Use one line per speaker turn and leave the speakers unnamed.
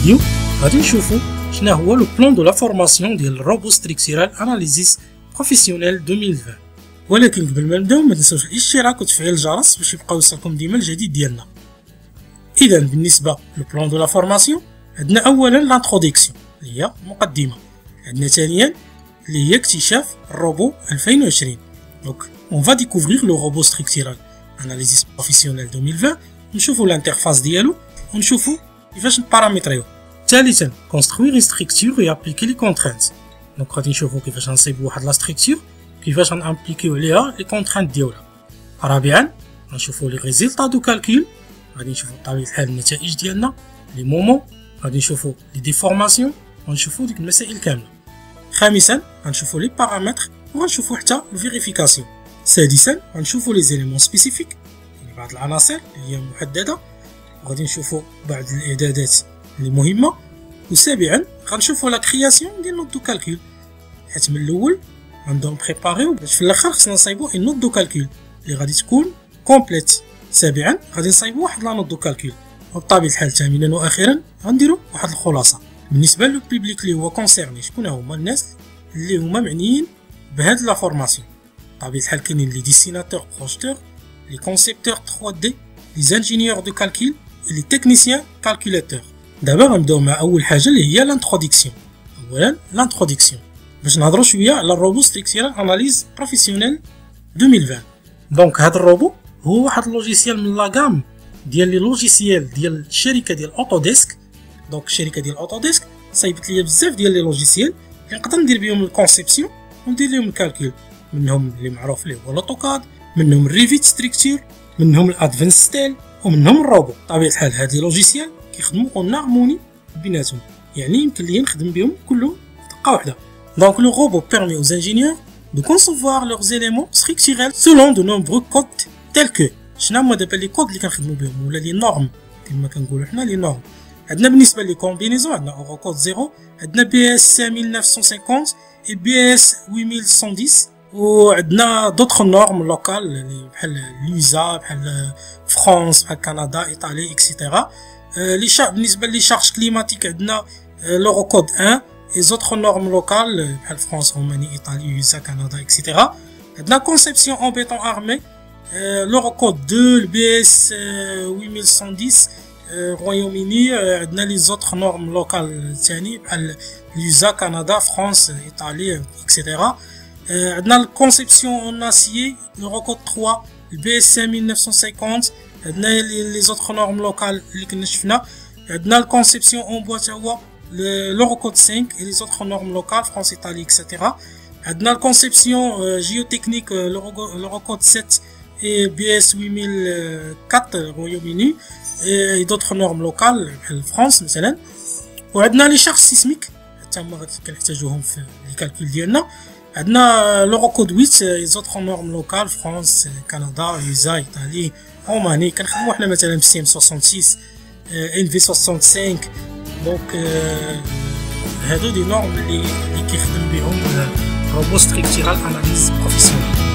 الفيديو غادي نشوفوا شنو هو لو بلان دو لا فورماسيون ديال الروبو ستركتورال اناليزيس بروفيسيونيل 2020. ولكن قبل ما نبداو ما تنساوش الاشتراك وتفعيل الجرس باش يبقاو يوصلكم ديما الجديد ديالنا. اذا بالنسبه لو بلان دو لا فورماسيون عندنا اولا لانتروديكسيون اللي هي مقدمه، عندنا ثانيا اللي هي اكتشاف الروبو 2020. دونك اون فا ديكوفرير لو روبو ستركتورال اناليزيس بروفيسيونيل 2020، نشوفوا الانترفاس ديالو ونشوفوا كيفاش نبارامتريو. ثالثا كونستروير ستركتور و ابليكي لي كونترينت. دونك غادي نشوفوا كيفاش نصيبوا واحد لا ستركتور كيفاش غنابليكيو عليها لي كونترينت ديالها. رابعا غنشوفوا لي ريزولطا دو كالكول، غادي نشوفوا بطبيعه الحال النتائج ديالنا، لي مومون، غادي نشوفوا لي ديفورماسيون ونشوفوا ديك المسائل كامله. خامسا غنشوفوا لي بارامتر وغنشوفوا حتى الفيريفيكاسيون. سادسا غنشوفوا لي زيليمون سبيسيفيك، يعني بعض العناصر اللي هي محدده، وغادي نشوفوا بعض الاعدادات اللي مهمه. وسابعا غنشوفوا لا كرياسيون ديال نوت دو كالكول، حيت من الاول غنبداو نبريباريو باش في الاخر خصنا نصايبوا اون نوت دو كالكول اللي غادي تكون كومبليت. سابعا غادي نصايبوا واحد لا نوت دو كالكول. وبطبيعه الحال ثامنا واخيرا غنديروا واحد الخلاصه بالنسبه لو بيبليك اللي هو كونسيرني. شكون هما الناس اللي هما معنيين بهاد لا فورماسيون؟ بطبيعه الحال كاينين لي ديسيناتور بروجيتور، لي كونسيبتور 3D، لي انجينيور دو كالكول، لي تكنيسيان كالكولاتور. دابا غنبداو مع اول حاجه اللي هي لانتروديكسيون. اولا لانتروديكسيون باش نهضروا شويه على الروبو ستركتورال اناليز بروفيسيونيل 2020. دونك هذا الروبو هو واحد اللوجيسيال من لاغام ديال لي لوجيسيال ديال الشركه ديال اوتوديسك. دونك الشركه ديال اوتوديسك صايبت ليا بزاف ديال لي لوجيسيال اللي نقدر ندير بهم الكونسيبسيون وندير لهم الكالكول. منهم اللي معروف ليه هو الاوتوكاد، منهم الريفيت ستركتور، منهم الادفانس ستيل، ومنهم الروبو. بطبيعه الحال هاد لي لوجيسيال كيخدموا اون هارموني بيناتهم، يعني يمكن ليا نخدم بهم كلهم في دقه واحده. Donc le robot permet aux ingénieurs de concevoir leurs éléments structurels selon de nombreux codes tels que شنو هما دابا لي كود اللي كنخدموا بهم ولا لي نورم كما كنقولوا حنا لي نورم. عندنا بالنسبه لي كومبينيزون عندنا اورو كود 0، عندنا بي اس 5950 اي بي اس 8110، وعندنا دوطخ نورم لوكال بحال لوزا، بحال فرانس، بحال كندا، ايطاليا اكسيتيرا. لي بالنسبه لي شارج كليماتيك عندنا لورو كود 1 et autres normes locales بحال France, Roumanie, Italie, USA, Canada, etc. عندنا conception en béton armé, l'Eurocode 2, le BS 8110, Royaume-Uni. عندنا les autres normes locales ثاني بحال USA, Canada, France, Italie, etc. عندنا conception en acier, l'Eurocode 3, le BS 5950. عندنا les autres normes locales اللي كنا شفنا. عندنا conception en bois هو l'Eurocode 5 et les autres normes locales, France, Italie, etc. عندنا الكونسيبسيون جيوتكنيك l'Eurocode 7 et BS 8004 Royaume-Uni et d'autres normes locales بحال فرنسا مثلا. وعندنا لي شارج سيسميك حتى هما كنحتاجوهم في الكالكول ديالنا. عندنا l'Eurocode 8 et d'autres normes locales, France, Canada, USA, Italie, Roumanie. كنخدموا حنا مثلا في CM66 NV65. دونك هادو دي نورم اللي كيخدم بهم روبو ستركتورال اناليز بروفيسيونيل.